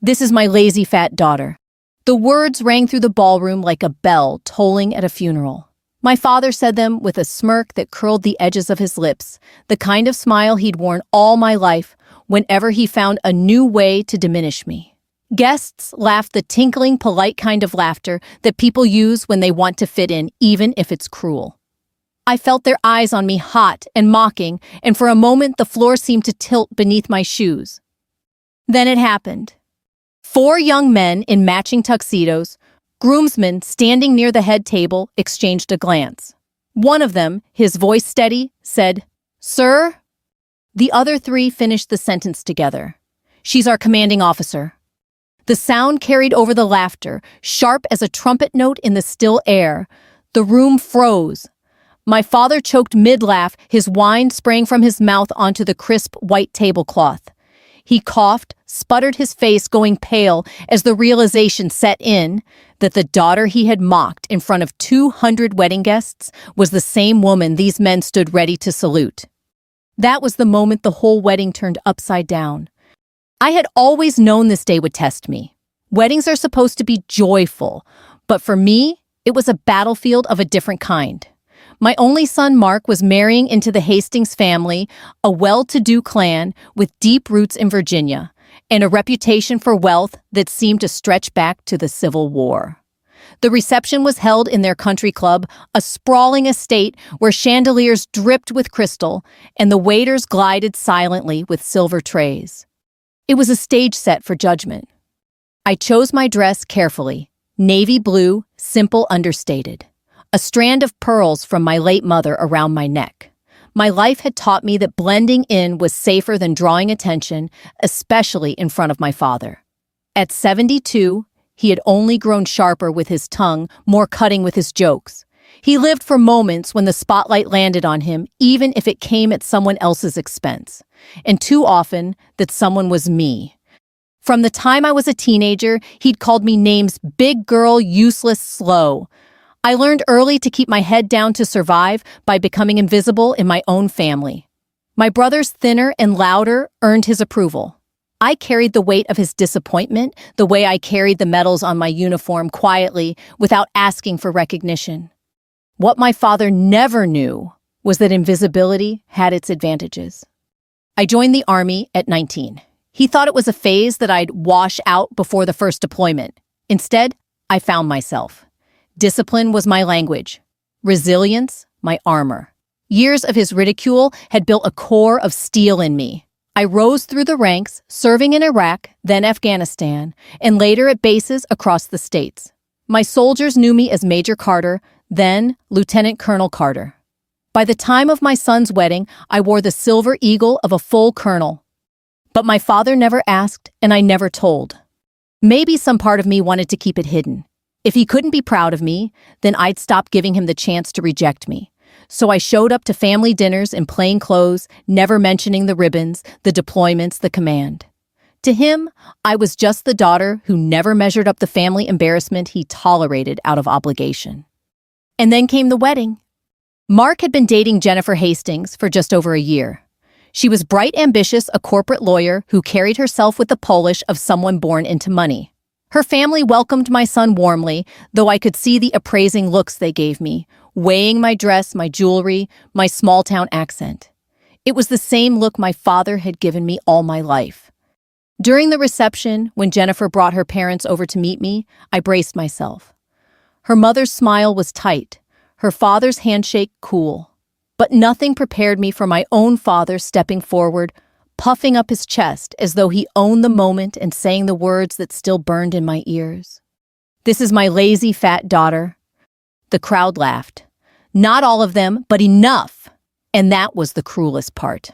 This is my lazy fat daughter. The words rang through the ballroom like a bell tolling at a funeral. My father said them with a smirk that curled the edges of his lips, the kind of smile he'd worn all my life whenever he found a new way to diminish me. Guests laughed the tinkling, polite kind of laughter that people use when they want to fit in, even if it's cruel. I felt their eyes on me, hot and mocking, and for a moment the floor seemed to tilt beneath my shoes. Then it happened. 4 young men in matching tuxedos, groomsmen standing near the head table, exchanged a glance. One of them, his voice steady, said, "Sir?" The other 3 finished the sentence together. "She's our commanding officer." The sound carried over the laughter, sharp as a trumpet note in the still air. The room froze. My father choked mid-laugh, his wine spraying from his mouth onto the crisp white tablecloth. He coughed, sputtered, his face going pale as the realization set in that the daughter he had mocked in front of 200 wedding guests was the same woman these men stood ready to salute. That was the moment the whole wedding turned upside down. I had always known this day would test me. Weddings are supposed to be joyful, but for me, it was a battlefield of a different kind. My only son, Mark, was marrying into the Hastings family, a well-to-do clan with deep roots in Virginia, and a reputation for wealth that seemed to stretch back to the Civil War. The reception was held in their country club, a sprawling estate where chandeliers dripped with crystal, and the waiters glided silently with silver trays. It was a stage set for judgment. I chose my dress carefully, navy blue, simple, understated. A strand of pearls from my late mother around my neck. My life had taught me that blending in was safer than drawing attention, especially in front of my father. At 72, he had only grown sharper with his tongue, more cutting with his jokes. He lived for moments when the spotlight landed on him, even if it came at someone else's expense. And too often, that someone was me. From the time I was a teenager, he'd called me names: big girl, useless, slow. I learned early to keep my head down to survive by becoming invisible in my own family. My brothers, thinner and louder, earned his approval. I carried the weight of his disappointment the way I carried the medals on my uniform, quietly, without asking for recognition. What my father never knew was that invisibility had its advantages. I joined the Army at 19. He thought it was a phase that I'd wash out before the first deployment. Instead, I found myself. Discipline was my language. Resilience, my armor. Years of his ridicule had built a core of steel in me. I rose through the ranks, serving in Iraq, then Afghanistan, and later at bases across the states. My soldiers knew me as Major Carter, then Lieutenant Colonel Carter. By the time of my son's wedding, I wore the silver eagle of a full colonel. But my father never asked, and I never told. Maybe some part of me wanted to keep it hidden. If he couldn't be proud of me, then I'd stop giving him the chance to reject me. So I showed up to family dinners in plain clothes, never mentioning the ribbons, the deployments, the command. To him, I was just the daughter who never measured up the family embarrassment he tolerated out of obligation. And then came the wedding. Mark had been dating Jennifer Hastings for just over a year. She was bright, ambitious, a corporate lawyer who carried herself with the polish of someone born into money. Her family welcomed my son warmly, though I could see the appraising looks they gave me, weighing my dress, my jewelry, my small-town accent. It was the same look my father had given me all my life. During the reception, when Jennifer brought her parents over to meet me, I braced myself. Her mother's smile was tight, her father's handshake cool. But nothing prepared me for my own father stepping forward, puffing up his chest as though he owned the moment and saying the words that still burned in my ears. "This is my lazy, fat daughter." The crowd laughed. Not all of them, but enough. And that was the cruelest part.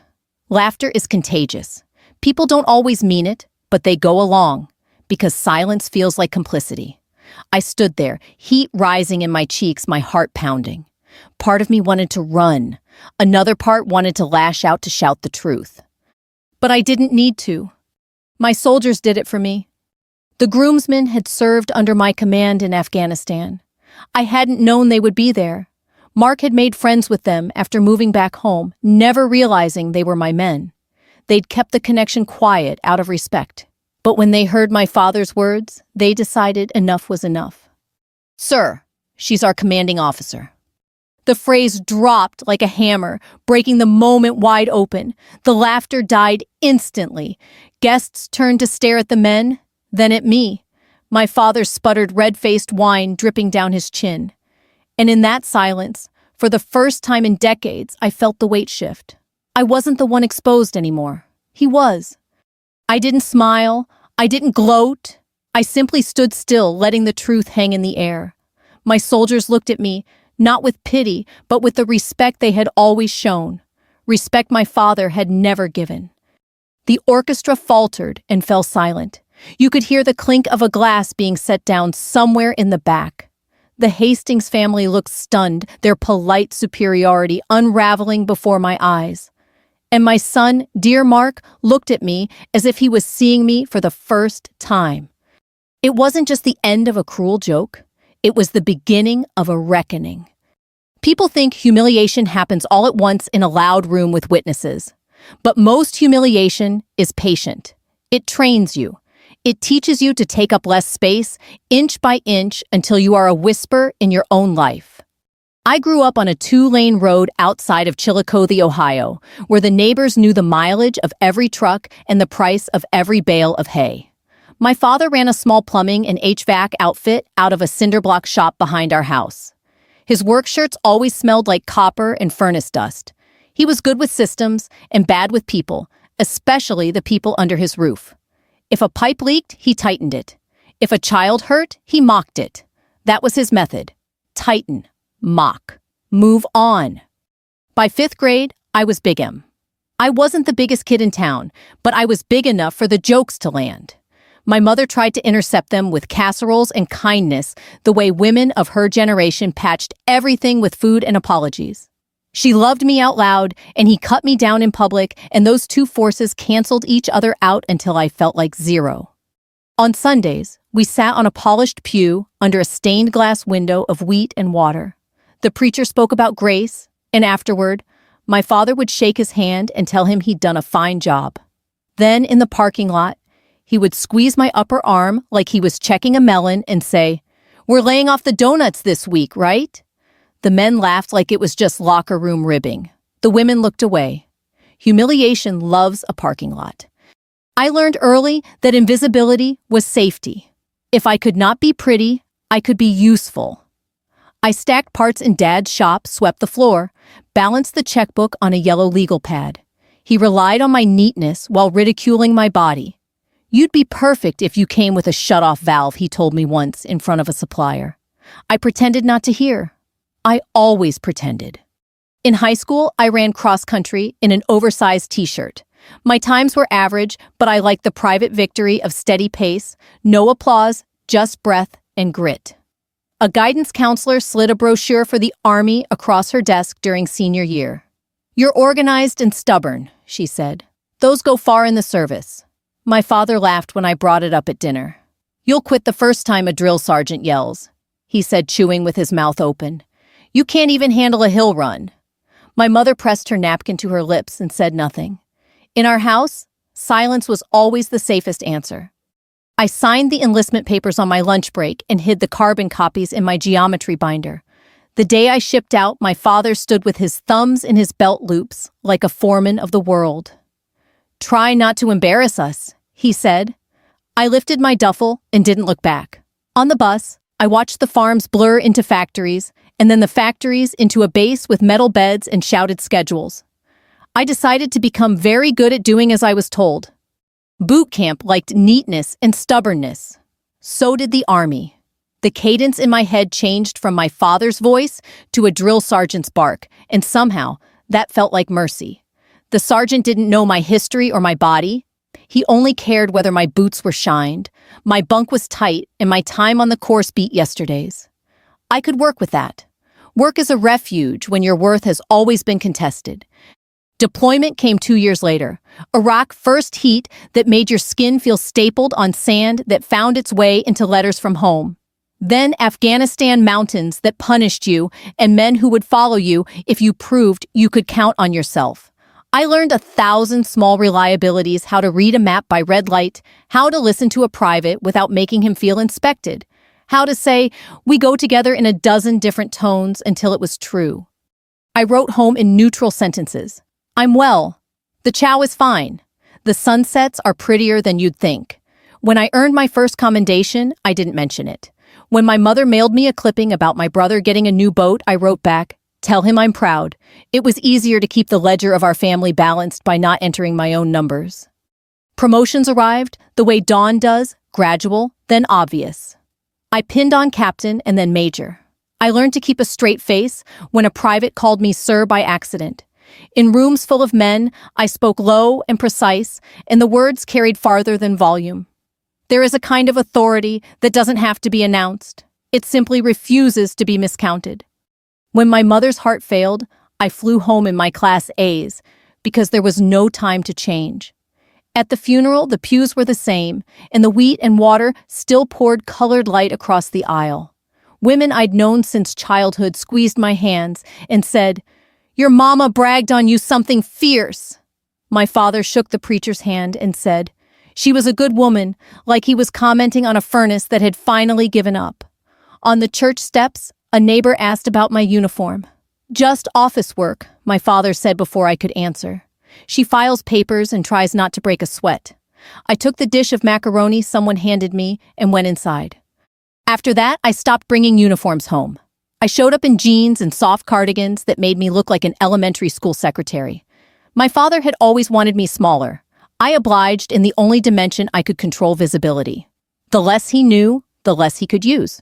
Laughter is contagious. People don't always mean it, but they go along, because silence feels like complicity. I stood there, heat rising in my cheeks, my heart pounding. Part of me wanted to run. Another part wanted to lash out to shout the truth. But I didn't need to. My soldiers did it for me. The groomsmen had served under my command in Afghanistan. I hadn't known they would be there. Mark had made friends with them after moving back home, never realizing they were my men. They'd kept the connection quiet out of respect. But when they heard my father's words, they decided enough was enough. "Sir, she's our commanding officer." The phrase dropped like a hammer, breaking the moment wide open. The laughter died instantly. Guests turned to stare at the men, then at me. My father sputtered red-faced wine dripping down his chin. And in that silence, for the first time in decades, I felt the weight shift. I wasn't the one exposed anymore. He was. I didn't smile. I didn't gloat. I simply stood still, letting the truth hang in the air. My soldiers looked at me, not with pity, but with the respect they had always shown. Respect my father had never given. The orchestra faltered and fell silent. You could hear the clink of a glass being set down somewhere in the back. The Hastings family looked stunned, their polite superiority unraveling before my eyes. And my son, dear Mark, looked at me as if he was seeing me for the first time. It wasn't just the end of a cruel joke. It was the beginning of a reckoning. People think humiliation happens all at once in a loud room with witnesses. But most humiliation is patient. It trains you. It teaches you to take up less space, inch by inch, until you are a whisper in your own life. I grew up on a 2-lane road outside of Chillicothe, Ohio, where the neighbors knew the mileage of every truck and the price of every bale of hay. My father ran a small plumbing and HVAC outfit out of a cinder block shop behind our house. His work shirts always smelled like copper and furnace dust. He was good with systems and bad with people, especially the people under his roof. If a pipe leaked, he tightened it. If a child hurt, he mocked it. That was his method. Tighten, mock, move on. By 5th grade, I was Big M. I wasn't the biggest kid in town, but I was big enough for the jokes to land. My mother tried to intercept them with casseroles and kindness, the way women of her generation patched everything with food and apologies. She loved me out loud, and he cut me down in public, and those two forces canceled each other out until I felt like zero. On Sundays, we sat on a polished pew under a stained glass window of wheat and water. The preacher spoke about grace, and afterward, my father would shake his hand and tell him he'd done a fine job. Then, in the parking lot, he would squeeze my upper arm like he was checking a melon and say, "We're laying off the donuts this week, right?" The men laughed like it was just locker room ribbing. The women looked away. Humiliation loves a parking lot. I learned early that invisibility was safety. If I could not be pretty, I could be useful. I stacked parts in Dad's shop, swept the floor, balanced the checkbook on a yellow legal pad. He relied on my neatness while ridiculing my body. "You'd be perfect if you came with a shut-off valve," he told me once in front of a supplier. I pretended not to hear. I always pretended. In high school, I ran cross-country in an oversized t-shirt. My times were average, but I liked the private victory of steady pace, no applause, just breath and grit. A guidance counselor slid a brochure for the Army across her desk during senior year. "You're organized and stubborn," she said. "Those go far in the service." My father laughed when I brought it up at dinner. "You'll quit the first time a drill sergeant yells," he said, chewing with his mouth open. "You can't even handle a hill run." My mother pressed her napkin to her lips and said nothing. In our house, silence was always the safest answer. I signed the enlistment papers on my lunch break and hid the carbon copies in my geometry binder. The day I shipped out, my father stood with his thumbs in his belt loops like a foreman of the world. "Try not to embarrass us," he said. I lifted my duffel and didn't look back. On the bus, I watched the farms blur into factories, and then the factories into a base with metal beds and shouted schedules. I decided to become very good at doing as I was told. Boot camp liked neatness and stubbornness. So did the Army. The cadence in my head changed from my father's voice to a drill sergeant's bark, and somehow that felt like mercy. The sergeant didn't know my history or my body. He only cared whether my boots were shined, my bunk was tight, and my time on the course beat yesterday's. I could work with that. Work is a refuge when your worth has always been contested. Deployment came 2 years later. Iraq first heat that made your skin feel stapled on sand that found its way into letters from home. Then Afghanistan mountains that punished you and men who would follow you if you proved you could count on yourself. I learned 1,000 small reliabilities: how to read a map by red light, how to listen to a private without making him feel inspected, how to say, "We go together" in a dozen different tones until it was true. I wrote home in neutral sentences. "I'm well. The chow is fine. The sunsets are prettier than you'd think." When I earned my first commendation, I didn't mention it. When my mother mailed me a clipping about my brother getting a new boat, I wrote back, "Tell him I'm proud." It was easier to keep the ledger of our family balanced by not entering my own numbers. Promotions arrived the way Dawn does, gradual, then obvious. I pinned on captain and then major. I learned to keep a straight face when a private called me sir by accident. In rooms full of men, I spoke low and precise, and the words carried farther than volume. There is a kind of authority that doesn't have to be announced. It simply refuses to be miscounted. When my mother's heart failed, I flew home in my Class A's because there was no time to change. At the funeral, the pews were the same, and the wheat and water still poured colored light across the aisle. Women I'd known since childhood squeezed my hands and said, "Your mama bragged on you something fierce." My father shook the preacher's hand and said, "She was a good woman," like he was commenting on a furnace that had finally given up. On the church steps, a neighbor asked about my uniform. "Just office work," my father said before I could answer. "She files papers and tries not to break a sweat." I took the dish of macaroni someone handed me and went inside. After that, I stopped bringing uniforms home. I showed up in jeans and soft cardigans that made me look like an elementary school secretary. My father had always wanted me smaller. I obliged in the only dimension I could control: visibility. The less he knew, the less he could use.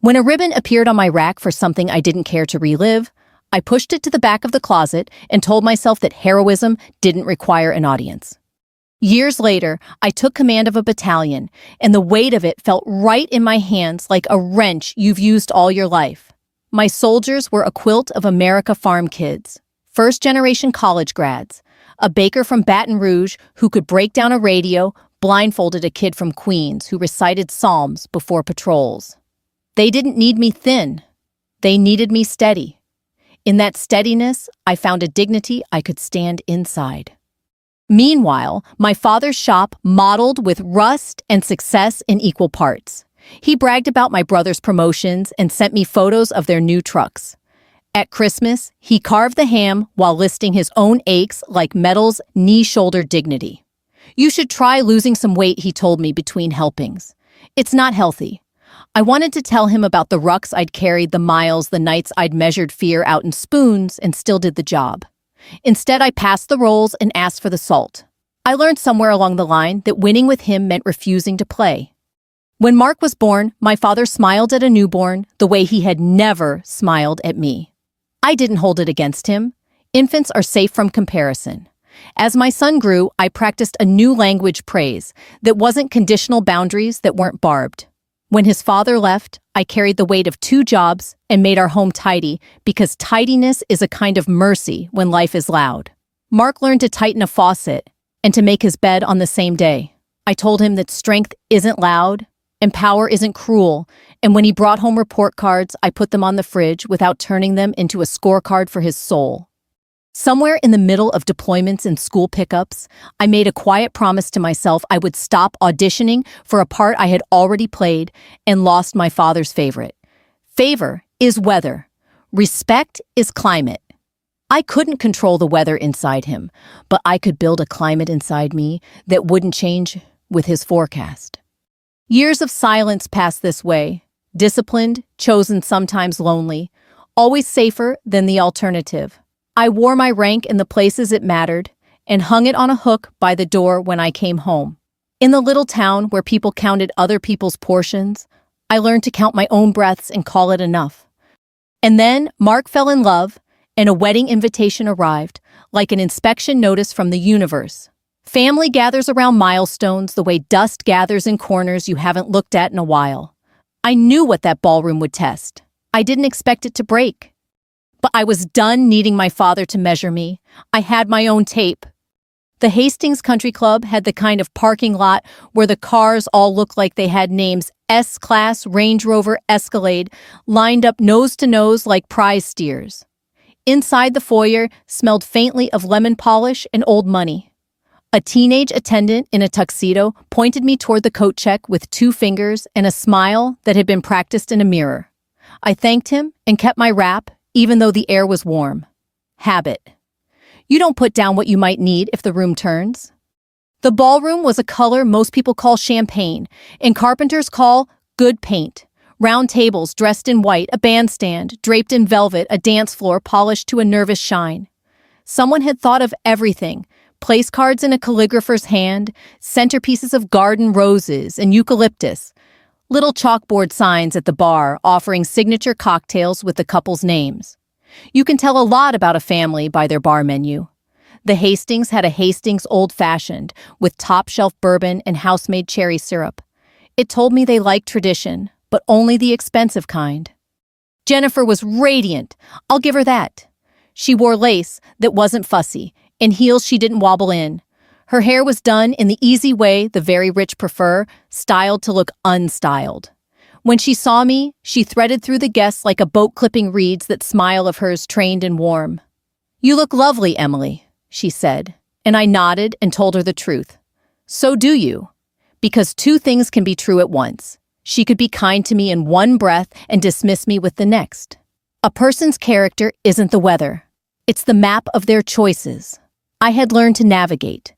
When a ribbon appeared on my rack for something I didn't care to relive, I pushed it to the back of the closet and told myself that heroism didn't require an audience. Years later, I took command of a battalion, and the weight of it felt right in my hands like a wrench you've used all your life. My soldiers were a quilt of America farm kids, first-generation college grads, a baker from Baton Rouge who could break down a radio, blindfolded a kid from Queens who recited psalms before patrols. They didn't need me thin. They needed me steady. In that steadiness, I found a dignity I could stand inside. Meanwhile, my father's shop modeled with rust and success in equal parts. He bragged about my brother's promotions and sent me photos of their new trucks. At Christmas, he carved the ham while listing his own aches like medals, knee-shoulder dignity. "You should try losing some weight," he told me between helpings. "It's not healthy." I wanted to tell him about the rucks I'd carried, the miles, the nights I'd measured fear out in spoons and still did the job. Instead, I passed the rolls and asked for the salt. I learned somewhere along the line that winning with him meant refusing to play. When Mark was born, my father smiled at a newborn the way he had never smiled at me. I didn't hold it against him. Infants are safe from comparison. As my son grew, I practiced a new language: praise that wasn't conditional, boundaries that weren't barbed. When his father left, I carried the weight of 2 jobs and made our home tidy because tidiness is a kind of mercy when life is loud. Mark learned to tighten a faucet and to make his bed on the same day. I told him that strength isn't loud and power isn't cruel, and when he brought home report cards, I put them on the fridge without turning them into a scorecard for his soul. Somewhere in the middle of deployments and school pickups, I made a quiet promise to myself I would stop auditioning for a part I had already played and lost my father's favorite. Favor is weather. Respect is climate. I couldn't control the weather inside him, but I could build a climate inside me that wouldn't change with his forecast. Years of silence passed this way, disciplined, chosen, sometimes lonely, always safer than the alternative. I wore my rank in the places it mattered and hung it on a hook by the door when I came home. In the little town where people counted other people's portions, I learned to count my own breaths and call it enough. And then Mark fell in love, and a wedding invitation arrived, like an inspection notice from the universe. Family gathers around milestones the way dust gathers in corners you haven't looked at in a while. I knew what that ballroom would test. I didn't expect it to break. But I was done needing my father to measure me. I had my own tape. The Hastings Country Club had the kind of parking lot where the cars all looked like they had names: S-Class, Range Rover, Escalade, lined up nose to nose like prize steers. Inside the foyer smelled faintly of lemon polish and old money. A teenage attendant in a tuxedo pointed me toward the coat check with 2 fingers and a smile that had been practiced in a mirror. I thanked him and kept my wrap, even though the air was warm. Habit. You don't put down what you might need if the room turns. The ballroom was a color most people call champagne, and carpenters call good paint. Round tables dressed in white, a bandstand draped in velvet, a dance floor polished to a nervous shine. Someone had thought of everything. Place cards in a calligrapher's hand, centerpieces of garden roses and eucalyptus, little chalkboard signs at the bar offering signature cocktails with the couple's names. You can tell a lot about a family by their bar menu. The Hastings had a Hastings old-fashioned with top-shelf bourbon and house-made cherry syrup. It told me they liked tradition, but only the expensive kind. Jennifer was radiant. I'll give her that. She wore lace that wasn't fussy, and heels she didn't wobble in. Her hair was done in the easy way the very rich prefer, styled to look unstyled. When she saw me, she threaded through the guests like a boat clipping reeds, that smile of hers trained and warm. "You look lovely, Emily," she said, and I nodded and told her the truth. "So do you." Because 2 things can be true at once. She could be kind to me in one breath and dismiss me with the next. A person's character isn't the weather. It's the map of their choices. I had learned to navigate.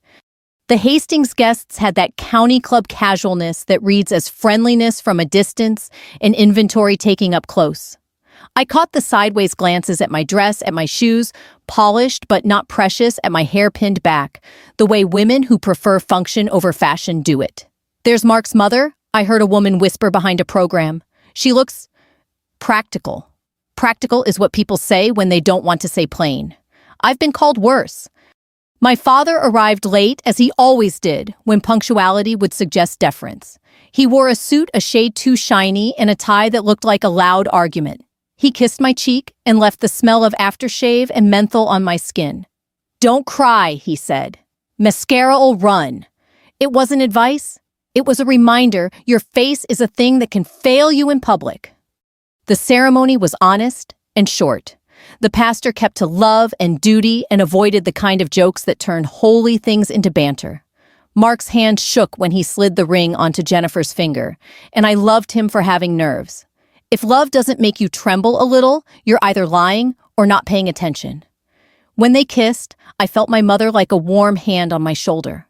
The Hastings guests had that county club casualness that reads as friendliness from a distance and inventory taking up close. I caught the sideways glances at my dress, at my shoes, polished but not precious, at my hair pinned back, the way women who prefer function over fashion do it. "There's Mark's mother," I heard a woman whisper behind a program. "She looks practical." Practical is what people say when they don't want to say plain. I've been called worse. My father arrived late, as he always did, when punctuality would suggest deference. He wore a suit a shade too shiny and a tie that looked like a loud argument. He kissed my cheek and left the smell of aftershave and menthol on my skin. "Don't cry," he said. "Mascara'll run." It wasn't advice. It was a reminder your face is a thing that can fail you in public. The ceremony was honest and short. The pastor kept to love and duty and avoided the kind of jokes that turn holy things into banter. Mark's hand shook when he slid the ring onto Jennifer's finger, and I loved him for having nerves. If love doesn't make you tremble a little, you're either lying or not paying attention. When they kissed, I felt my mother like a warm hand on my shoulder.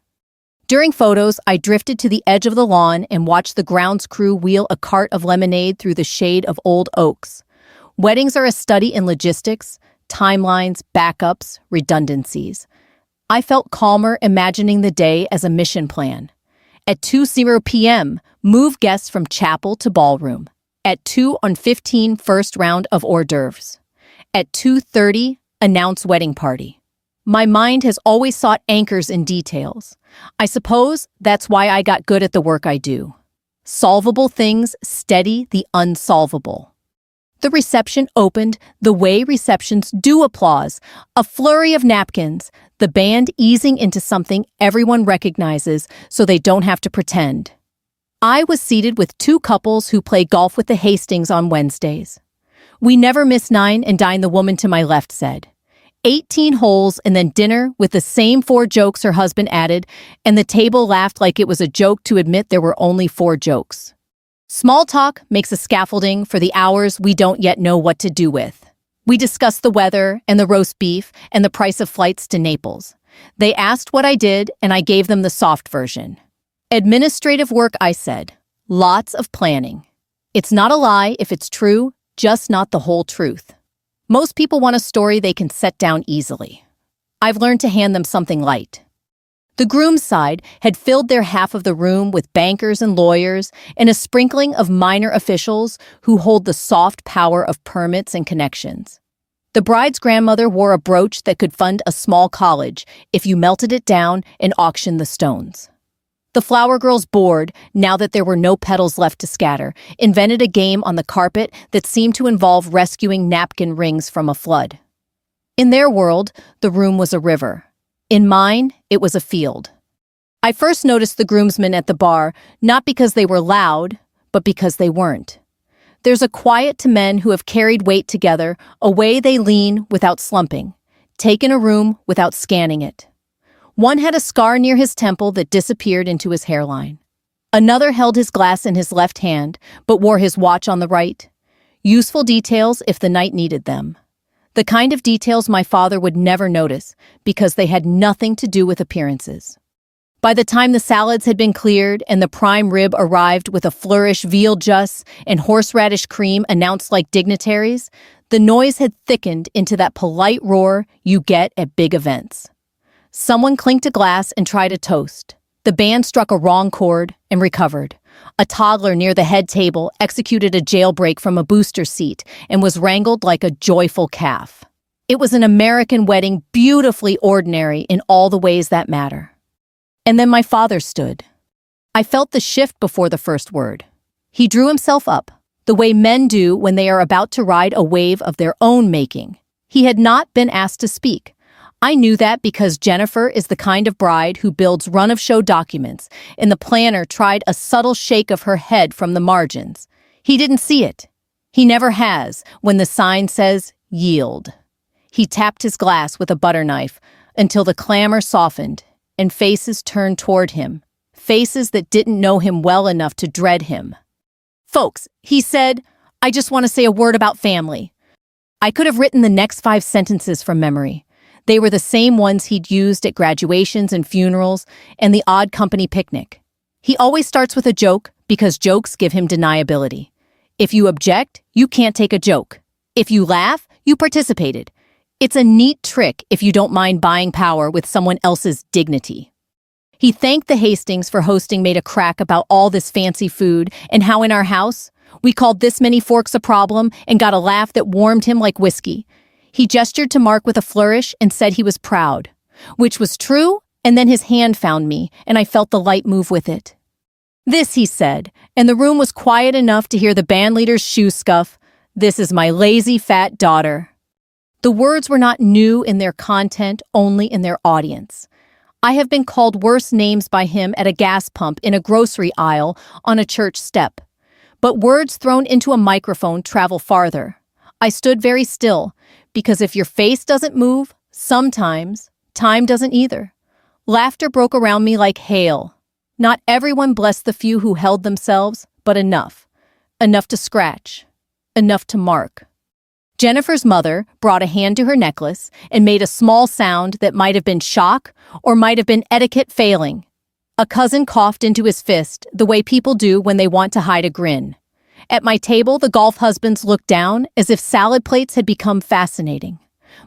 During photos, I drifted to the edge of the lawn and watched the grounds crew wheel a cart of lemonade through the shade of old oaks. Weddings are a study in logistics, timelines, backups, redundancies. I felt calmer imagining the day as a mission plan. At 2:00 p.m., move guests from chapel to ballroom. At 2:15, first round of hors d'oeuvres. At 2:30, announce wedding party. My mind has always sought anchors in details. I suppose that's why I got good at the work I do. Solvable things steady the unsolvable. The reception opened the way receptions do: applause, a flurry of napkins, the band easing into something everyone recognizes so they don't have to pretend. I was seated with 2 couples who play golf with the Hastings on Wednesdays. "We never miss 9 and dine," the woman to my left said. 18 holes and then dinner with the same 4 jokes her husband added, and the table laughed like it was a joke to admit there were only 4 jokes. Small talk makes a scaffolding for the hours we don't yet know what to do with. We discussed the weather and the roast beef and the price of flights to Naples. They asked what I did, and I gave them the soft version. "Administrative work," I said. "Lots of planning. It's not a lie if it's true, just not the whole truth." Most people want a story they can set down easily. I've learned to hand them something light. The groom's side had filled their half of the room with bankers and lawyers and a sprinkling of minor officials who hold the soft power of permits and connections. The bride's grandmother wore a brooch that could fund a small college if you melted it down and auctioned the stones. The flower girls board, now that there were no petals left to scatter, invented a game on the carpet that seemed to involve rescuing napkin rings from a flood. In their world, the room was a river. In mine, it was a field. I first noticed the groomsmen at the bar, not because they were loud, but because they weren't. There's a quiet to men who have carried weight together, a way they lean without slumping, take in a room without scanning it. One had a scar near his temple that disappeared into his hairline. Another held his glass in his left hand, but wore his watch on the right. Useful details if the night needed them. The kind of details my father would never notice because they had nothing to do with appearances. By the time the salads had been cleared and the prime rib arrived with a flourish veal jus and horseradish cream announced like dignitaries, the noise had thickened into that polite roar you get at big events. Someone clinked a glass and tried a toast. The band struck a wrong chord and recovered. A toddler near the head table executed a jailbreak from a booster seat and was wrangled like a joyful calf. It was an American wedding, beautifully ordinary in all the ways that matter. And then my father stood. I felt the shift before the first word. He drew himself up, the way men do when they are about to ride a wave of their own making. He had not been asked to speak. I knew that because Jennifer is the kind of bride who builds run-of-show documents, and the planner tried a subtle shake of her head from the margins. He didn't see it. He never has when the sign says, yield. He tapped his glass with a butter knife until the clamor softened and faces turned toward him, faces that didn't know him well enough to dread him. Folks, he said, I just want to say a word about family. I could have written the next 5 sentences from memory. They were the same ones he'd used at graduations and funerals and the odd company picnic. He always starts with a joke because jokes give him deniability. If you object, you can't take a joke. If you laugh, you participated. It's a neat trick if you don't mind buying power with someone else's dignity. He thanked the Hastings for hosting made a crack about all this fancy food and how in our house, we called this many forks a problem and got a laugh that warmed him like whiskey. He gestured to Mark with a flourish and said he was proud, which was true, and then his hand found me, and I felt the light move with it. This, he said, and the room was quiet enough to hear the bandleader's shoe scuff. This is my lazy, fat daughter. The words were not new in their content, only in their audience. I have been called worse names by him at a gas pump, in a grocery aisle, on a church step. But words thrown into a microphone travel farther. I stood very still, because if your face doesn't move, sometimes, time doesn't either. Laughter broke around me like hail. Not everyone blessed the few who held themselves, but enough. Enough to scratch. Enough to mark. Jennifer's mother brought a hand to her necklace and made a small sound that might have been shock or might have been etiquette failing. A cousin coughed into his fist the way people do when they want to hide a grin. At my table, the golf husbands looked down as if salad plates had become fascinating.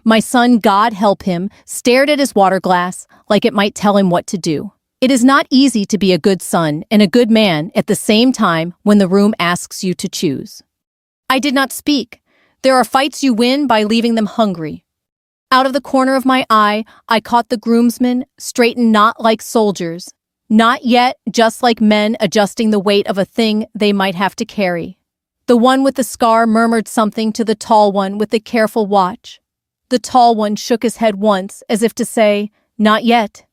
My son, God help him, stared at his water glass like it might tell him what to do. It is not easy to be a good son and a good man at the same time when the room asks you to choose. I did not speak. There are fights you win by leaving them hungry. Out of the corner of my eye, I caught the groomsmen, straightened not like soldiers, not yet just like men adjusting the weight of a thing they might have to carry. The one with the scar murmured something to the tall one with the careful watch. The tall one shook his head once, as if to say, not yet.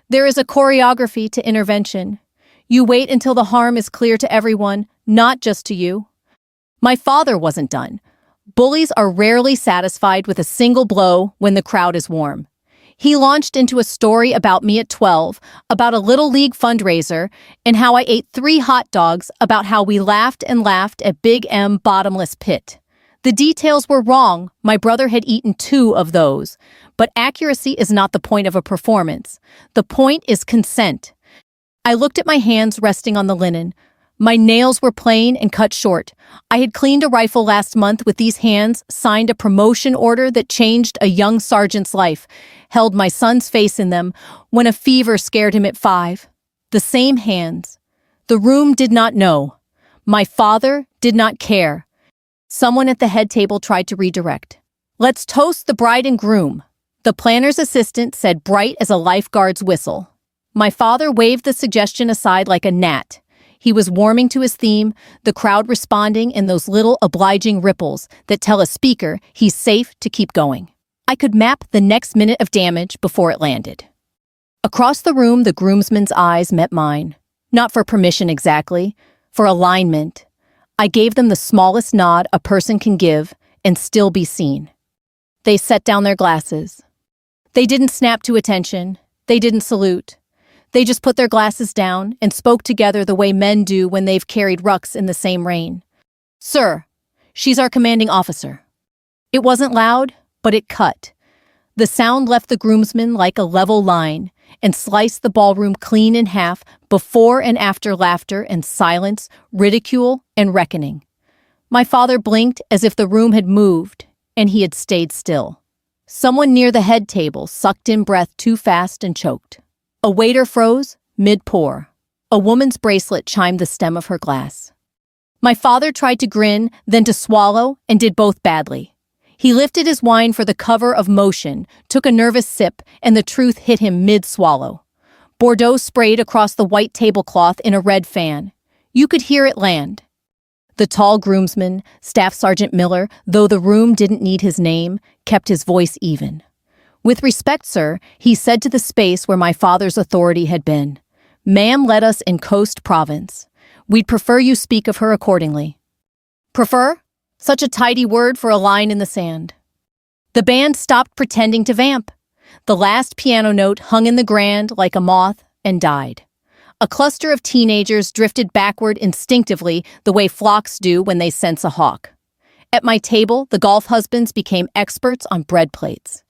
There is a choreography to intervention. You wait until the harm is clear to everyone, not just to you. My father wasn't done. Bullies are rarely satisfied with a single blow when the crowd is warm. He launched into a story about me at 12, about a Little League fundraiser, and how I ate 3 hot dogs, about how we laughed and laughed at Big M bottomless pit. The details were wrong. My brother had eaten 2 of those. But accuracy is not the point of a performance. The point is consent. I looked at my hands resting on the linen. My nails were plain and cut short. I had cleaned a rifle last month with these hands, signed a promotion order that changed a young sergeant's life, held my son's face in them when a fever scared him at 5. The same hands. The room did not know. My father did not care. Someone at the head table tried to redirect. Let's toast the bride and groom. The planner's assistant said bright as a lifeguard's whistle. My father waved the suggestion aside like a gnat. He was warming to his theme, the crowd responding in those little obliging ripples that tell a speaker he's safe to keep going. I could map the next minute of damage before it landed. Across the room, the groomsman's eyes met mine. Not for permission exactly, for alignment. I gave them the smallest nod a person can give and still be seen. They set down their glasses. They didn't snap to attention. They didn't salute. They just put their glasses down and spoke together the way men do when they've carried rucks in the same rain. "Sir, she's our commanding officer." It wasn't loud, but it cut. The sound left the groomsmen like a level line and sliced the ballroom clean in half before and after laughter and silence, ridicule and reckoning. My father blinked as if the room had moved, and he had stayed still. Someone near the head table sucked in breath too fast and choked. A waiter froze mid-pour. A woman's bracelet chimed the stem of her glass. My father tried to grin, then to swallow, and did both badly. He lifted his wine for the cover of motion, took a nervous sip, and the truth hit him mid-swallow. Bordeaux sprayed across the white tablecloth in a red fan. You could hear it land. The tall groomsman, Staff Sergeant Miller, though the room didn't need his name, kept his voice even. "With respect, sir," he said to the space where my father's authority had been. "Ma'am led us in Coast Province. We'd prefer you speak of her accordingly." Prefer? Such a tidy word for a line in the sand. The band stopped pretending to vamp. The last piano note hung in the grand like a moth and died. A cluster of teenagers drifted backward instinctively the way flocks do when they sense a hawk. At my table, the golf husbands became experts on bread plates.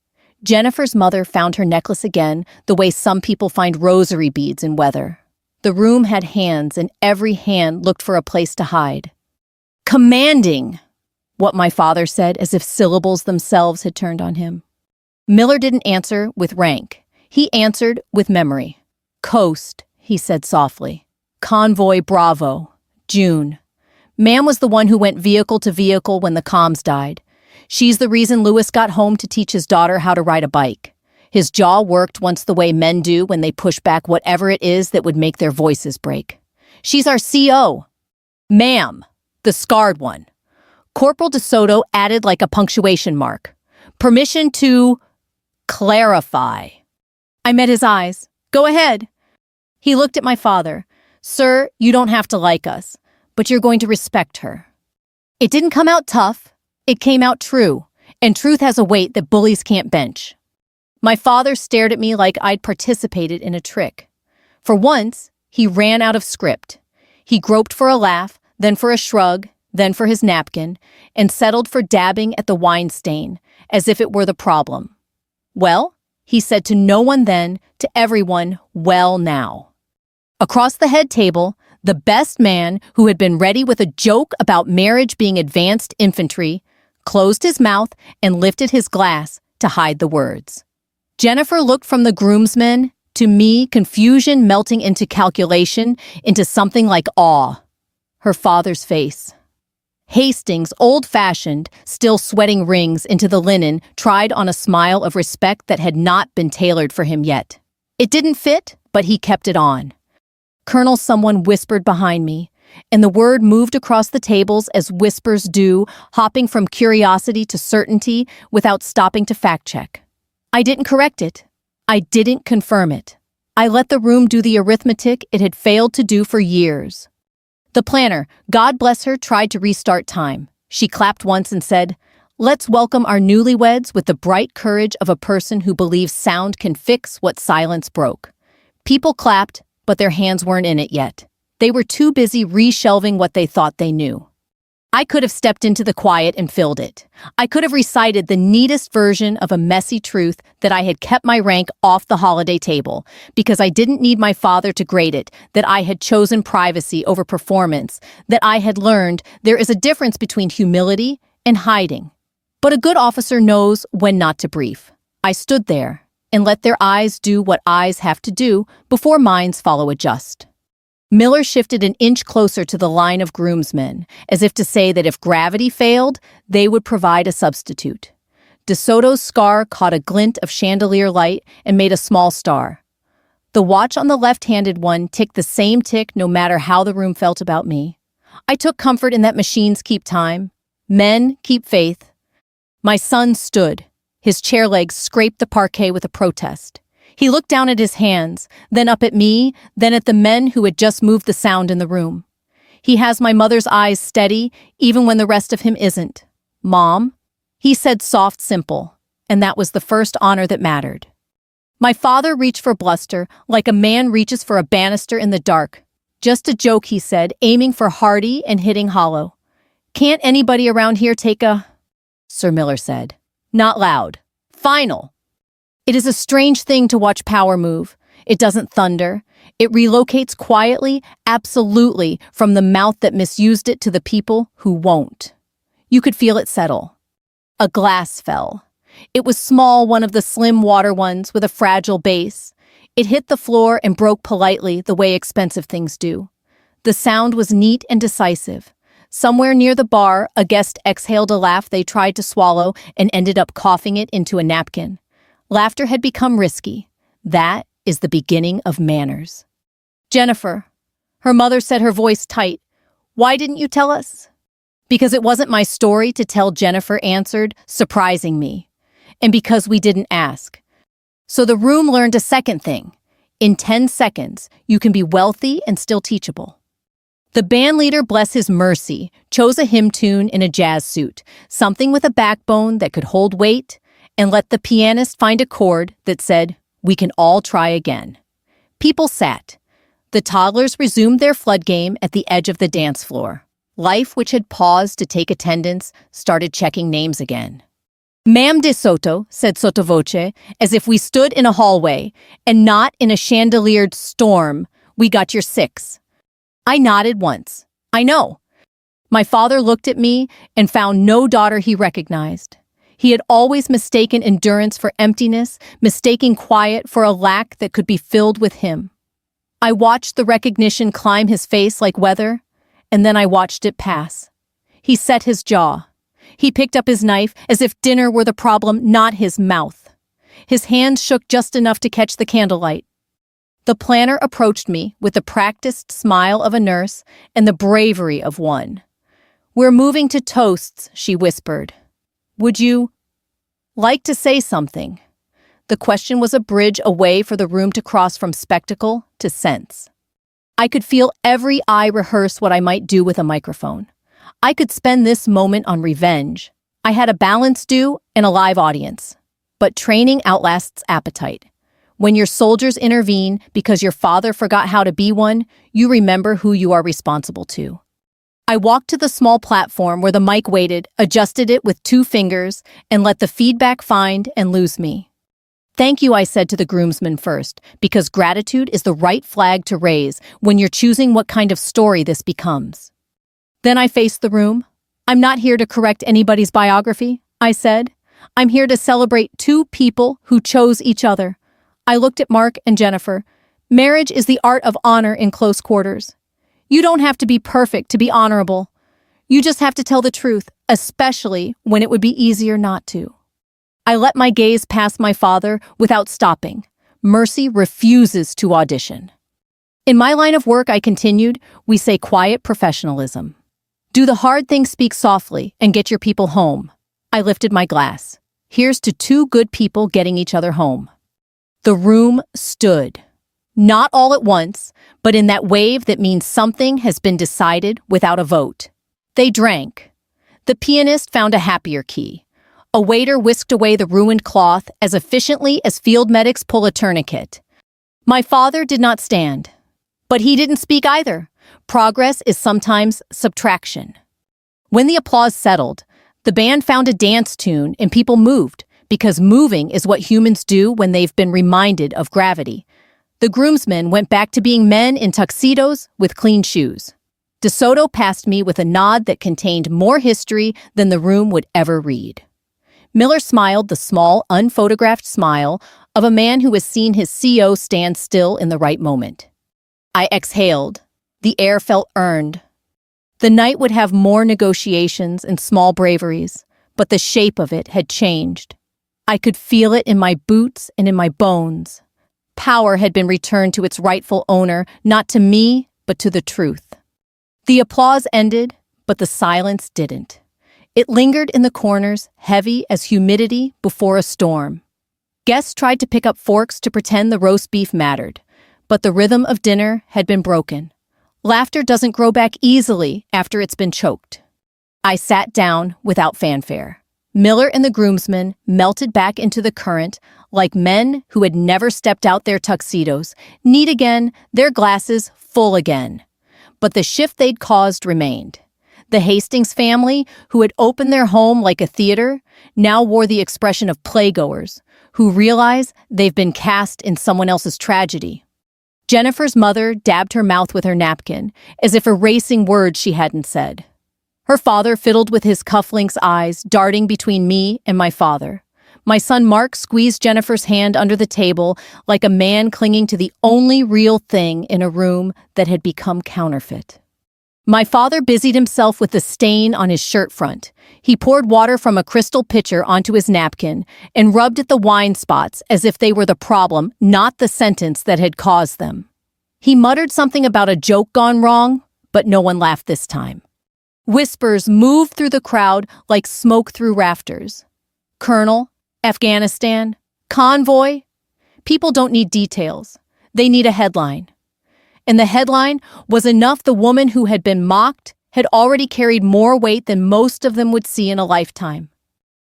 Jennifer's mother found her necklace again the way some people find rosary beads in weather. The room had hands, and every hand looked for a place to hide. "Commanding," what my father said as if syllables themselves had turned on him. Miller didn't answer with rank. He answered with memory. "Coast," he said softly. "Convoy Bravo. June. Ma'am was the one who went vehicle to vehicle when the comms died. She's the reason Lewis got home to teach his daughter how to ride a bike. His jaw worked once the way men do when they push back whatever it is that would make their voices break. She's our CO. Ma'am, the scarred one." Corporal DeSoto added like a punctuation mark. "Permission to clarify." I met his eyes. "Go ahead." He looked at my father. "Sir, you don't have to like us, but you're going to respect her." It didn't come out tough. It came out true, and truth has a weight that bullies can't bench. My father stared at me like I'd participated in a trick. For once, he ran out of script. He groped for a laugh, then for a shrug, then for his napkin, and settled for dabbing at the wine stain, as if it were the problem. "Well," he said to no one then, to everyone, "well now." Across the head table, the best man, who had been ready with a joke about marriage being advanced infantry, closed his mouth and lifted his glass to hide the words. Jennifer looked from the groomsmen to me, confusion melting into calculation, into something like awe. Her father's face. Hastings, old-fashioned, still sweating rings into the linen, tried on a smile of respect that had not been tailored for him yet. It didn't fit, but he kept it on. "Colonel," someone whispered behind me, and the word moved across the tables as whispers do, hopping from curiosity to certainty without stopping to fact-check. I didn't correct it. I didn't confirm it. I let the room do the arithmetic it had failed to do for years. The planner, God bless her, tried to restart time. She clapped once and said, "Let's welcome our newlyweds with the bright courage of a person who believes sound can fix what silence broke." People clapped, but their hands weren't in it yet. They were too busy reshelving what they thought they knew. I could have stepped into the quiet and filled it. I could have recited the neatest version of a messy truth that I had kept my rank off the holiday table, because I didn't need my father to grade it, that I had chosen privacy over performance, that I had learned there is a difference between humility and hiding. But a good officer knows when not to brief. I stood there and let their eyes do what eyes have to do before minds follow adjust. Miller shifted an inch closer to the line of groomsmen, as if to say that if gravity failed, they would provide a substitute. DeSoto's scar caught a glint of chandelier light and made a small star. The watch on the left-handed one ticked the same tick no matter how the room felt about me. I took comfort in that machines keep time. Men keep faith. My son stood. His chair legs scraped the parquet with a protest. He looked down at his hands, then up at me, then at the men who had just moved the sound in the room. He has my mother's eyes steady, even when the rest of him isn't. Mom? He said soft, simple, and that was the first honor that mattered. My father reached for bluster, like a man reaches for a banister in the dark. Just a joke, he said, aiming for Hardy and hitting hollow. Can't anybody around here take a... Sir Miller said. Not loud. Final. It is a strange thing to watch power move. It doesn't thunder. It relocates quietly, absolutely, from the mouth that misused it to the people who won't. You could feel it settle. A glass fell. It was small, one of the slim water ones with a fragile base. It hit the floor and broke politely, the way expensive things do. The sound was neat and decisive. Somewhere near the bar, a guest exhaled a laugh they tried to swallow and ended up coughing it into a napkin. Laughter had become risky. That is the beginning of manners. Jennifer, her mother said, her voice tight. Why didn't you tell us? Because it wasn't my story to tell, Jennifer answered, surprising me. And because we didn't ask. So the room learned a second thing. In 10 seconds, you can be wealthy and still teachable. The bandleader, bless his mercy, chose a hymn tune in a jazz suit, something with a backbone that could hold weight, and let the pianist find a chord that said, we can all try again. People sat. The toddlers resumed their flood game at the edge of the dance floor. Life, which had paused to take attendance, started checking names again. Ma'am de Soto, said sottovoce, as if we stood in a hallway, and not in a chandeliered storm. We got your 6. I nodded once. I know. My father looked at me and found no daughter he recognized. He had always mistaken endurance for emptiness, mistaking quiet for a lack that could be filled with him. I watched the recognition climb his face like weather, and then I watched it pass. He set his jaw. He picked up his knife as if dinner were the problem, not his mouth. His hands shook just enough to catch the candlelight. The planner approached me with the practiced smile of a nurse and the bravery of one. We're moving to toasts, she whispered. Would you like to say something? The question was a bridge away for the room to cross from spectacle to sense. I could feel every eye rehearse what I might do with a microphone. I could spend this moment on revenge. I had a balance due and a live audience. But training outlasts appetite. When your soldiers intervene because your father forgot how to be one, you remember who you are responsible to. I walked to the small platform where the mic waited, adjusted it with 2 fingers, and let the feedback find and lose me. Thank you, I said to the groomsman first, because gratitude is the right flag to raise when you're choosing what kind of story this becomes. Then I faced the room. I'm not here to correct anybody's biography, I said. I'm here to celebrate 2 people who chose each other. I looked at Mark and Jennifer. Marriage is the art of honor in close quarters. You don't have to be perfect to be honorable. You just have to tell the truth, especially when it would be easier not to. I let my gaze pass my father without stopping. Mercy refuses to audition. In my line of work, I continued, we say quiet professionalism. Do the hard thing, speak softly, and get your people home. I lifted my glass. Here's to 2 good people getting each other home. The room stood. Not all at once, but in that wave that means something has been decided without a vote. They drank. The pianist found a happier key. A waiter whisked away the ruined cloth as efficiently as field medics pull a tourniquet. My father did not stand. But he didn't speak either. Progress is sometimes subtraction. When the applause settled, the band found a dance tune and people moved, because moving is what humans do when they've been reminded of gravity. The groomsmen went back to being men in tuxedos with clean shoes. De Soto passed me with a nod that contained more history than the room would ever read. Miller smiled the small, unphotographed smile of a man who has seen his CO stand still in the right moment. I exhaled. The air felt earned. The night would have more negotiations and small braveries, but the shape of it had changed. I could feel it in my boots and in my bones. Power had been returned to its rightful owner, not to me, but to the truth. The applause ended, but the silence didn't. It lingered in the corners, heavy as humidity before a storm. Guests tried to pick up forks to pretend the roast beef mattered, but the rhythm of dinner had been broken. Laughter doesn't grow back easily after it's been choked. I sat down without fanfare. Miller and the groomsmen melted back into the current like men who had never stepped out their tuxedos, neat again, their glasses full again. But the shift they'd caused remained. The Hastings family, who had opened their home like a theater, now wore the expression of playgoers, who realize they've been cast in someone else's tragedy. Jennifer's mother dabbed her mouth with her napkin, as if erasing words she hadn't said. Her father fiddled with his cufflinks eyes, darting between me and my father. My son Mark squeezed Jennifer's hand under the table like a man clinging to the only real thing in a room that had become counterfeit. My father busied himself with the stain on his shirt front. He poured water from a crystal pitcher onto his napkin and rubbed at the wine spots as if they were the problem, not the sentence that had caused them. He muttered something about a joke gone wrong, but no one laughed this time. Whispers moved through the crowd like smoke through rafters. Colonel, Afghanistan, convoy. People don't need details. They need a headline. And the headline was enough. The woman who had been mocked had already carried more weight than most of them would see in a lifetime.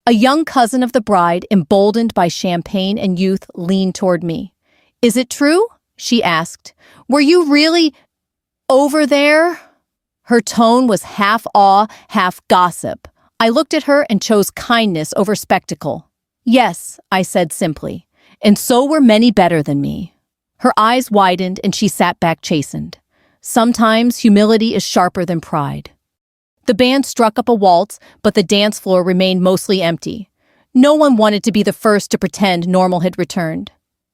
A young cousin of the bride, emboldened by champagne and youth, leaned toward me. "Is it true?" she asked. "Were you really over there?" Her tone was half awe, half gossip. I looked at her and chose kindness over spectacle. "Yes," I said simply, "and so were many better than me." Her eyes widened and she sat back chastened. Sometimes humility is sharper than pride. The band struck up a waltz, but the dance floor remained mostly empty. No one wanted to be the first to pretend normal had returned.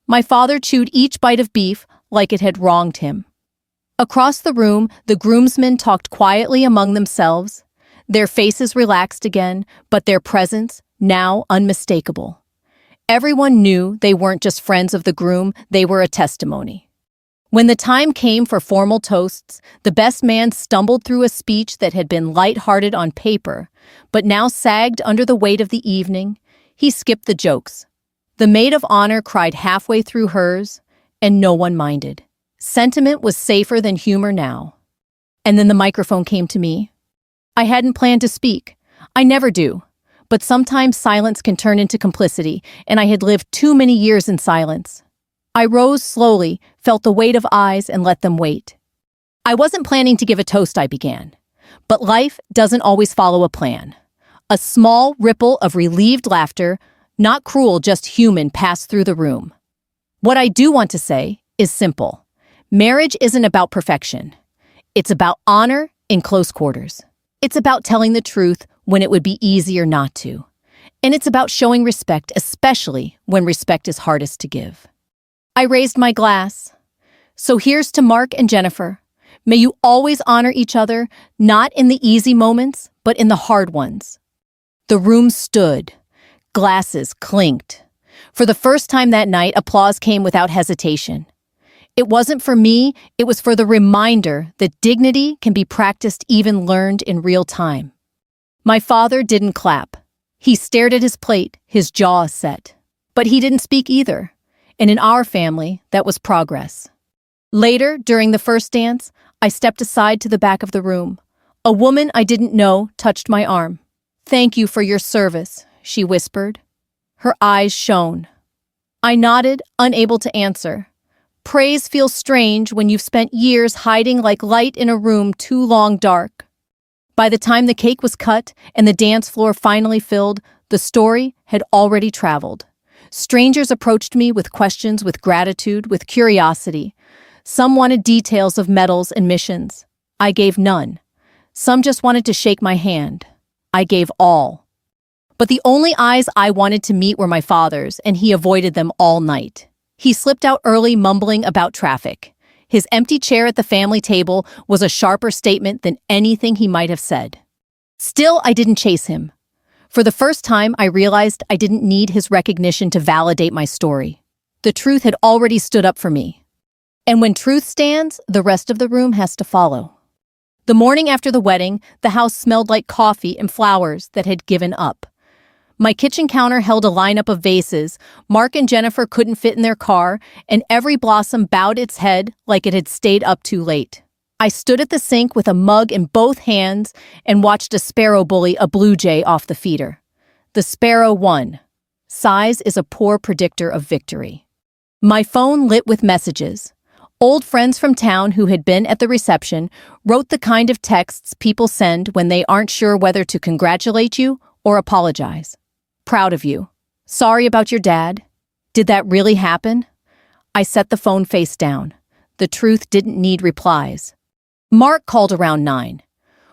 My father chewed each bite of beef like it had wronged him. Across the room, the groomsmen talked quietly among themselves. Their faces relaxed again, but their presence now unmistakable. Everyone knew they weren't just friends of the groom, they were a testimony. When the time came for formal toasts, the best man stumbled through a speech that had been light-hearted on paper, but now sagged under the weight of the evening. He skipped the jokes. The maid of honor cried halfway through hers, and no one minded. Sentiment was safer than humor now. And then the microphone came to me. I hadn't planned to speak. I never do. But sometimes silence can turn into complicity, and I had lived too many years in silence. I rose slowly, felt the weight of eyes, and let them wait. I wasn't planning to give a toast, I began. But life doesn't always follow a plan. A small ripple of relieved laughter, not cruel, just human, passed through the room. What I do want to say is simple. Marriage isn't about perfection. It's about honor in close quarters. It's about telling the truth when it would be easier not to. And it's about showing respect, especially when respect is hardest to give. I raised my glass. So here's to Mark and Jennifer. May you always honor each other, not in the easy moments, but in the hard ones. The room stood. Glasses clinked. For the first time that night, applause came without hesitation. It wasn't for me, it was for the reminder that dignity can be practiced, even learned in real time. My father didn't clap. He stared at his plate, his jaw set. But he didn't speak either. And in our family, that was progress. Later, during the first dance, I stepped aside to the back of the room. A woman I didn't know touched my arm. "Thank you for your service," she whispered. Her eyes shone. I nodded, unable to answer. Praise feels strange when you've spent years hiding like light in a room too long dark. By the time the cake was cut and the dance floor finally filled, the story had already traveled. Strangers approached me with questions, with gratitude, with curiosity. Some wanted details of medals and missions. I gave none. Some just wanted to shake my hand. I gave all. But the only eyes I wanted to meet were my father's, and he avoided them all night. He slipped out early, mumbling about traffic. His empty chair at the family table was a sharper statement than anything he might have said. Still, I didn't chase him. For the first time, I realized I didn't need his recognition to validate my story. The truth had already stood up for me. And when truth stands, the rest of the room has to follow. The morning after the wedding, the house smelled like coffee and flowers that had given up. My kitchen counter held a lineup of vases. Mark and Jennifer couldn't fit in their car, and every blossom bowed its head like it had stayed up too late. I stood at the sink with a mug in both hands and watched a sparrow bully a blue jay off the feeder. The sparrow won. Size is a poor predictor of victory. My phone lit with messages. Old friends from town who had been at the reception wrote the kind of texts people send when they aren't sure whether to congratulate you or apologize. Proud of you. Sorry about your dad. Did that really happen? I set the phone face down. The truth didn't need replies. Mark called around 9.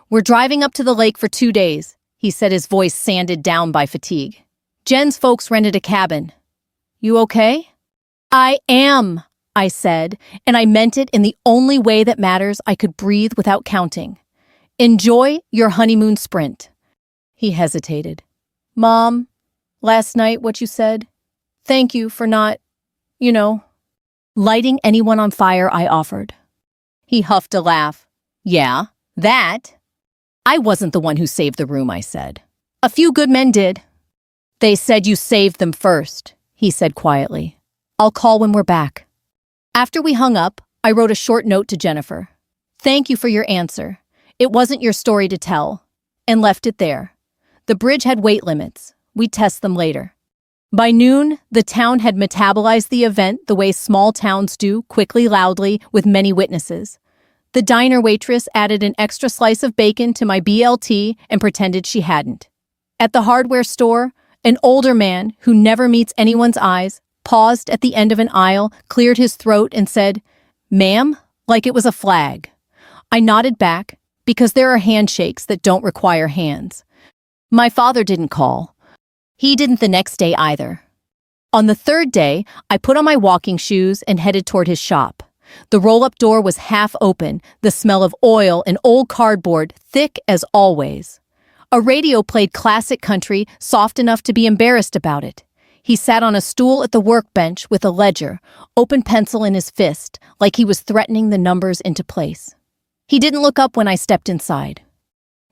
We're driving up to the lake for 2 days, he said, his voice sanded down by fatigue. Jen's folks rented a cabin. You okay? I am, I said, and I meant it in the only way that matters. I could breathe without counting. Enjoy your honeymoon sprint. He hesitated. Mom, last night what you said? Thank you for not, lighting anyone on fire, I offered. He huffed a laugh. Yeah, that. I wasn't the one who saved the room, I said. A few good men did. They said you saved them first, he said quietly. I'll call when we're back. After we hung up, I wrote a short note to Jennifer. Thank you for your answer. It wasn't your story to tell. And left it there. The bridge had weight limits. We'd test them later. By noon, the town had metabolized the event the way small towns do, quickly, loudly, with many witnesses. The diner waitress added an extra slice of bacon to my BLT and pretended she hadn't. At the hardware store, an older man, who never meets anyone's eyes, paused at the end of an aisle, cleared his throat and said, Ma'am, like it was a flag. I nodded back, because there are handshakes that don't require hands. My father didn't call. He didn't the next day either. On the third day, I put on my walking shoes and headed toward his shop. The roll-up door was half open, the smell of oil and old cardboard thick as always. A radio played classic country, soft enough to be embarrassed about it. He sat on a stool at the workbench with a ledger, open pencil in his fist, like he was threatening the numbers into place. He didn't look up when I stepped inside.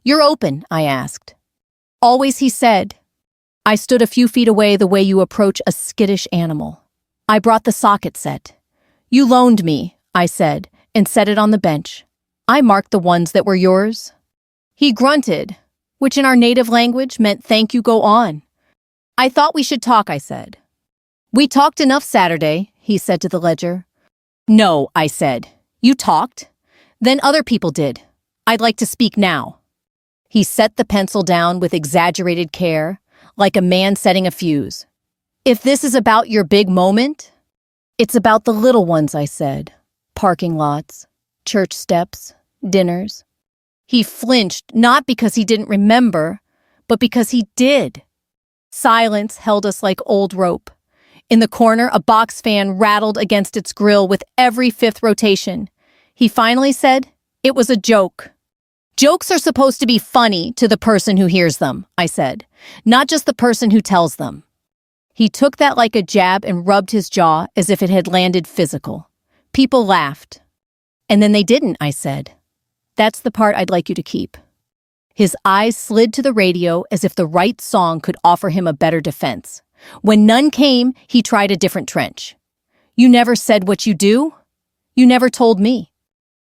You're open, I asked. Always, he said. I stood a few feet away the way you approach a skittish animal. I brought the socket set. You loaned me, I said, and set it on the bench. I marked the ones that were yours. He grunted, which in our native language meant thank you, go on. I thought we should talk, I said. We talked enough Saturday, he said to the ledger. No, I said. You talked. Then other people did. I'd like to speak now. He set the pencil down with exaggerated care, like a man setting a fuse. If this is about your big moment, it's about the little ones, I said. Parking lots, church steps, dinners. He flinched, not because he didn't remember, but because he did. Silence held us like old rope. In the corner, a box fan rattled against its grill with every fifth rotation. He finally said, it was a joke. Jokes are supposed to be funny to the person who hears them, I said, not just the person who tells them. He took that like a jab and rubbed his jaw as if it had landed physical. People laughed. And then they didn't, I said. That's the part I'd like you to keep. His eyes slid to the radio as if the right song could offer him a better defense. When none came, he tried a different trench. You never said what you do? You never told me.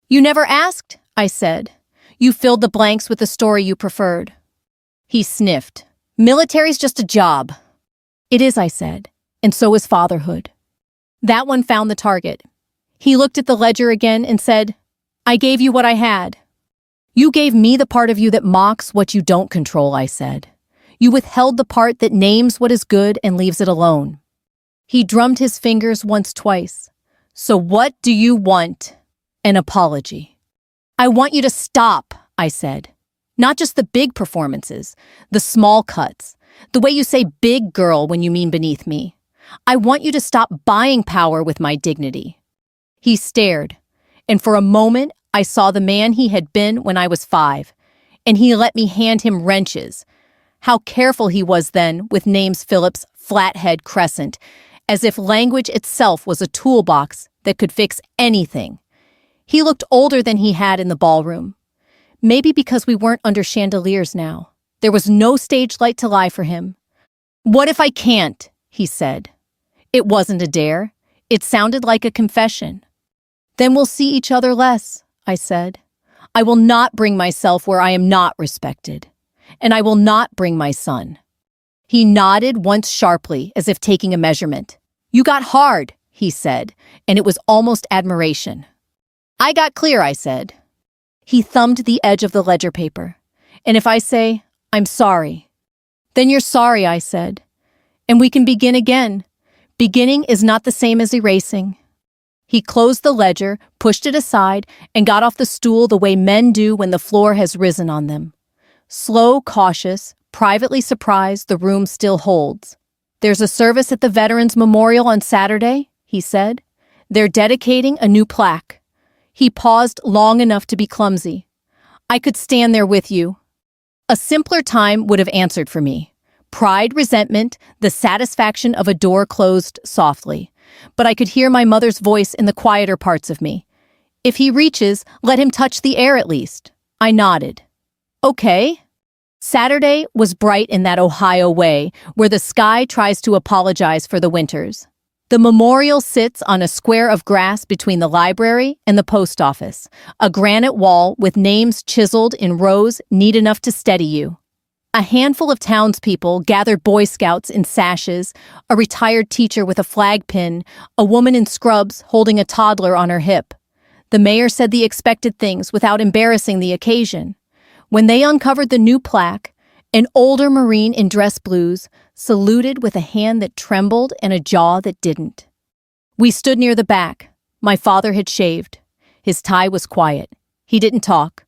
You never asked, I said. You filled the blanks with the story you preferred. He sniffed. Military's just a job. It is, I said, and so is fatherhood. That one found the target. He looked at the ledger again and said, I gave you what I had. You gave me the part of you that mocks what you don't control, I said. You withheld the part that names what is good and leaves it alone. He drummed his fingers once, twice. So what do you want? An apology. I want you to stop, I said. Not just the big performances, the small cuts, the way you say big girl when you mean beneath me. I want you to stop buying power with my dignity. He stared, and for a moment I saw the man he had been when I was 5, and he let me hand him wrenches. How careful he was then with names Phillips, Flathead, Crescent, as if language itself was a toolbox that could fix anything. He looked older than he had in the ballroom. Maybe because we weren't under chandeliers now. There was no stage light to lie for him. What if I can't? He said. It wasn't a dare. It sounded like a confession. Then we'll see each other less, I said. I will not bring myself where I am not respected. And I will not bring my son. He nodded once sharply, as if taking a measurement. You got hard, he said, and it was almost admiration. I got clear, I said. He thumbed the edge of the ledger paper. And if I say, I'm sorry, then you're sorry, I said. And we can begin again. Beginning is not the same as erasing. He closed the ledger, pushed it aside, and got off the stool the way men do when the floor has risen on them. Slow, cautious, privately surprised, the room still holds. There's a service at the Veterans Memorial on Saturday, he said. They're dedicating a new plaque. He paused long enough to be clumsy. I could stand there with you. A simpler time would have answered for me. Pride, resentment, the satisfaction of a door closed softly. But I could hear my mother's voice in the quieter parts of me. If he reaches, let him touch the air at least. I nodded. Okay. Saturday was bright in that Ohio way, where the sky tries to apologize for the winters. The memorial sits on a square of grass between the library and the post office, a granite wall with names chiseled in rows neat enough to steady you. A handful of townspeople gathered Boy Scouts in sashes, a retired teacher with a flag pin, a woman in scrubs holding a toddler on her hip. The mayor said the expected things without embarrassing the occasion. When they uncovered the new plaque, an older Marine in dress blues saluted with a hand that trembled and a jaw that didn't. We stood near the back. My father had shaved. His tie was quiet. He didn't talk.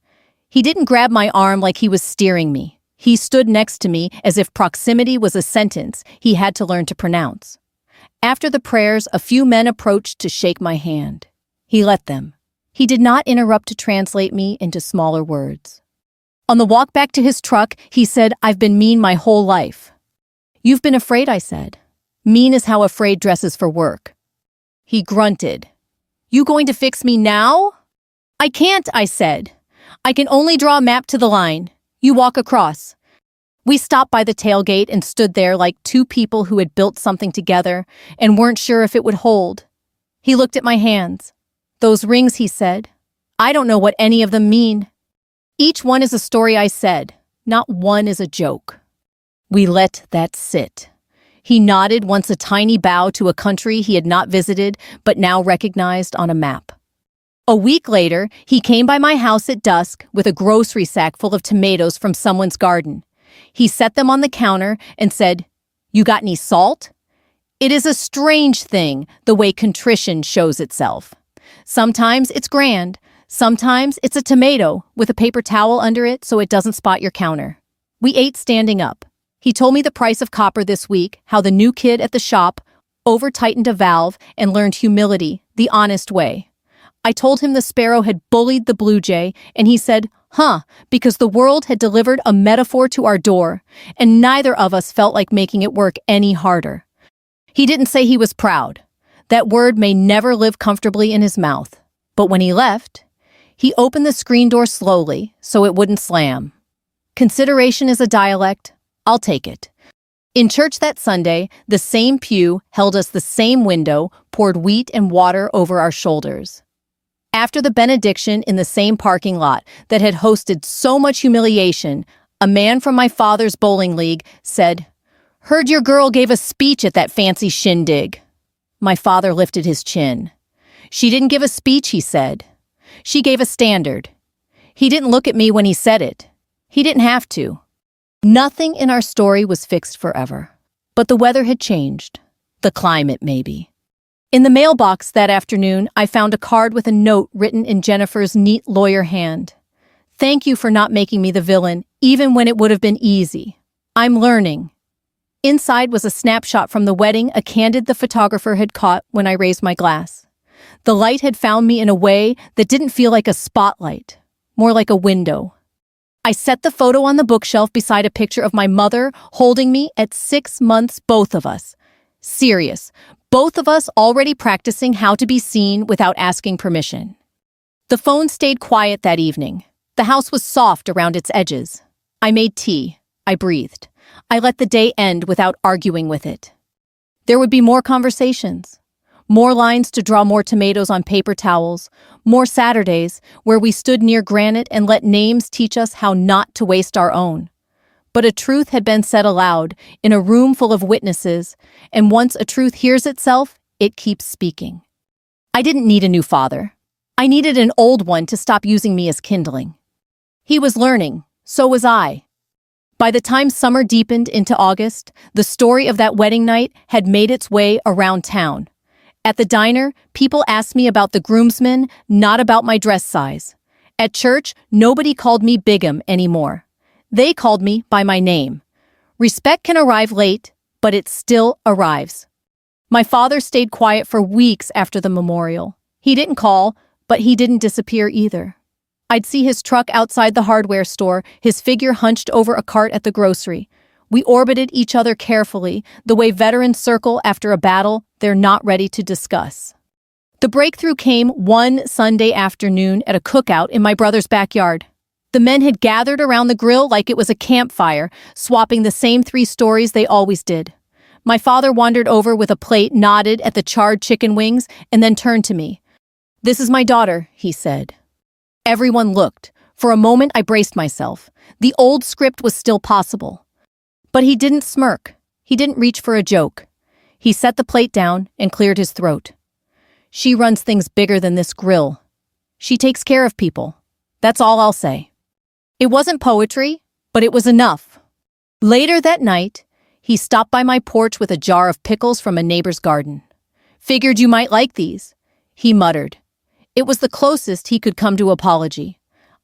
He didn't grab my arm like he was steering me. He stood next to me as if proximity was a sentence he had to learn to pronounce. After the prayers, a few men approached to shake my hand. He let them. He did not interrupt to translate me into smaller words. On the walk back to his truck, he said, I've been mean my whole life. You've been afraid, I said. Mean is how afraid dresses for work. He grunted. You going to fix me now? I can't, I said. I can only draw a map to the line. You walk across. We stopped by the tailgate and stood there like two people who had built something together and weren't sure if it would hold. He looked at my hands. Those rings, he said. I don't know what any of them mean. Each one is a story, I said. Not one is a joke. We let that sit. He nodded once, a tiny bow to a country he had not visited but now recognized on a map. A week later, he came by my house at dusk with a grocery sack full of tomatoes from someone's garden. He set them on the counter and said, You got any salt? It is a strange thing, the way contrition shows itself. Sometimes it's grand. Sometimes it's a tomato with a paper towel under it so it doesn't spot your counter. We ate standing up. He told me the price of copper this week, how the new kid at the shop over-tightened a valve and learned humility the honest way. I told him the sparrow had bullied the blue jay, and he said, because the world had delivered a metaphor to our door, and neither of us felt like making it work any harder. He didn't say he was proud. That word may never live comfortably in his mouth. But when he left, he opened the screen door slowly so it wouldn't slam. Consideration is a dialect. I'll take it. In church that Sunday, the same pew held us the same window, poured wheat and water over our shoulders. After the benediction in the same parking lot that had hosted so much humiliation, a man from my father's bowling league said, Heard your girl gave a speech at that fancy shindig. My father lifted his chin. She didn't give a speech, he said. She gave a standard. He didn't look at me when he said it. He didn't have to. Nothing in our story was fixed forever. But the weather had changed. The climate, maybe. In the mailbox that afternoon, I found a card with a note written in Jennifer's neat lawyer hand. Thank you for not making me the villain, even when it would have been easy. I'm learning. Inside was a snapshot from the wedding a candid the photographer had caught when I raised my glass. The light had found me in a way that didn't feel like a spotlight, more like a window. I set the photo on the bookshelf beside a picture of my mother holding me at 6 months, both of us. Serious. Both of us already practicing how to be seen without asking permission. The phone stayed quiet that evening. The house was soft around its edges. I made tea. I breathed. I let the day end without arguing with it. There would be more conversations. More lines to draw more tomatoes on paper towels, more Saturdays where we stood near granite and let names teach us how not to waste our own. But a truth had been said aloud in a room full of witnesses, and once a truth hears itself, it keeps speaking. I didn't need a new father. I needed an old one to stop using me as kindling. He was learning, so was I. By the time summer deepened into August, the story of that wedding night had made its way around town. At the diner, people asked me about the groomsman, not about my dress size. At church, nobody called me Bigham anymore. They called me by my name. Respect can arrive late, but it still arrives. My father stayed quiet for weeks after the memorial. He didn't call, but he didn't disappear either. I'd see his truck outside the hardware store, his figure hunched over a cart at the grocery. We orbited each other carefully, the way veterans circle after a battle they're not ready to discuss. The breakthrough came one Sunday afternoon at a cookout in my brother's backyard. The men had gathered around the grill like it was a campfire, swapping the same 3 stories they always did. My father wandered over with a plate, nodded at the charred chicken wings, and then turned to me. "This is my daughter," he said. Everyone looked. For a moment, I braced myself. The old script was still possible. But he didn't smirk. He didn't reach for a joke. He set the plate down and cleared his throat. "She runs things bigger than this grill. She takes care of people. That's all I'll say." It wasn't poetry, but it was enough. Later that night, he stopped by my porch with a jar of pickles from a neighbor's garden. "Figured you might like these," he muttered. It was the closest he could come to apology.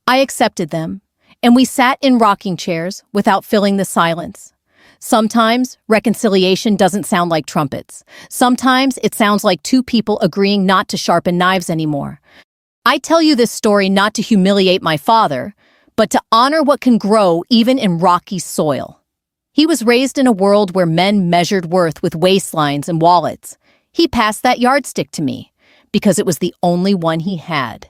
I accepted them, and we sat in rocking chairs without filling the silence. Sometimes reconciliation doesn't sound like trumpets. Sometimes it sounds like 2 people agreeing not to sharpen knives anymore. I tell you this story not to humiliate my father, but to honor what can grow even in rocky soil. He was raised in a world where men measured worth with waistlines and wallets. He passed that yardstick to me, because it was the only one he had.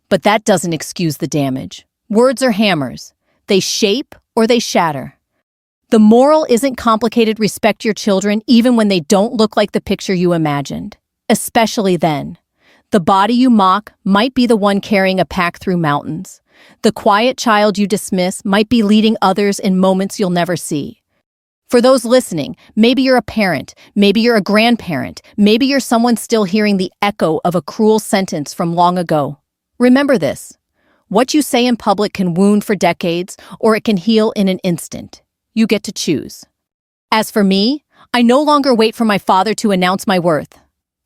But that doesn't excuse the damage. Words are hammers. They shape or they shatter. The moral isn't complicated. Respect your children even when they don't look like the picture you imagined. Especially then. The body you mock might be the one carrying a pack through mountains. The quiet child you dismiss might be leading others in moments you'll never see. For those listening, maybe you're a parent, maybe you're a grandparent, maybe you're someone still hearing the echo of a cruel sentence from long ago. Remember this. What you say in public can wound for decades, or it can heal in an instant. You get to choose. As for me, I no longer wait for my father to announce my worth.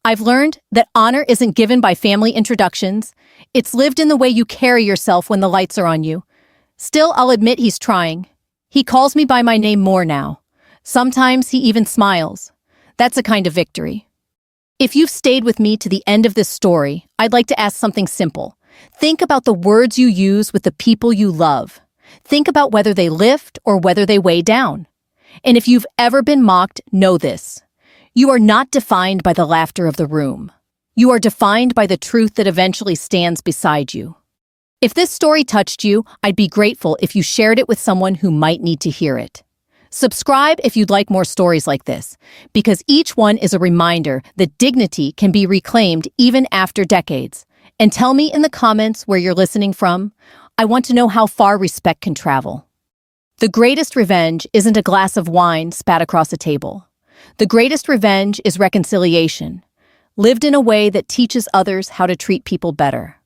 I've learned that honor isn't given by family introductions. It's lived in the way you carry yourself when the lights are on you. Still, I'll admit he's trying. He calls me by my name more now. Sometimes he even smiles. That's a kind of victory. If you've stayed with me to the end of this story, I'd like to ask something simple. Think about the words you use with the people you love. Think about whether they lift or whether they weigh down. And if you've ever been mocked, know this. You are not defined by the laughter of the room. You are defined by the truth that eventually stands beside you. If this story touched you, I'd be grateful if you shared it with someone who might need to hear it. Subscribe if you'd like more stories like this, because each one is a reminder that dignity can be reclaimed even after decades. And tell me in the comments where you're listening from. I want to know how far respect can travel. The greatest revenge isn't a glass of wine spat across a table. The greatest revenge is reconciliation, lived in a way that teaches others how to treat people better.